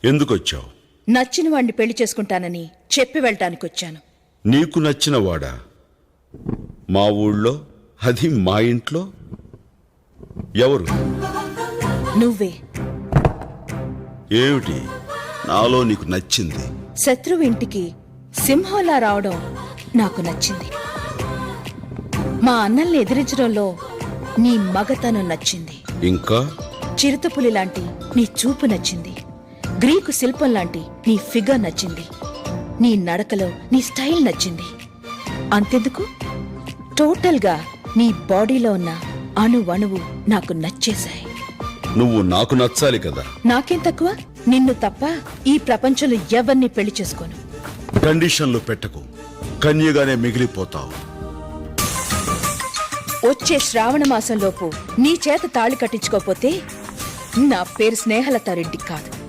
ఎందుకొచ్చావు? నచ్చిన వాడిని పెళ్లి చేసుకుంటానని చెప్పి వెళ్ళటానికి వచ్చాను. నీకు నచ్చిన వాడా? మా ఊళ్ళో, అది మా ఇంట్లో? ఎవరు? నువ్వే. ఏమిటి నాలో నీకు నచ్చింది? శత్రువు ఇంటికి సింహంలా రావడం నాకు నచ్చింది. మా అన్నల్ని ఎదిరించడంలో నీ మగతనం నచ్చింది. ఇంకా చిరుతపులి లాంటి నీ చూపు నచ్చింది. గ్రీకు శిల్పం లాంటి నీ ఫిగర్ నచ్చింది. నీ నడకలో నీ స్టైల్ నచ్చింది. అంతెందుకు, టోటల్ గా నీ బాడీలో ఉన్న అణువణువు నాకు నచ్చేశాయి. నువ్వు నాకు నచ్చాలి కదా. నాకేం తక్కువ? నిన్ను తప్ప ఈ ప్రపంచంలో ఎవరిని పెళ్లి చేసుకోను. కండిషన్లు పెట్టకు, కన్యగానే మిగిలిపోతావు. వచ్చే శ్రావణ మాసంలోపు నీ చేత తాళి కట్టించుకోపోతే నా పేరు స్నేహలతారెడ్డి కాదు.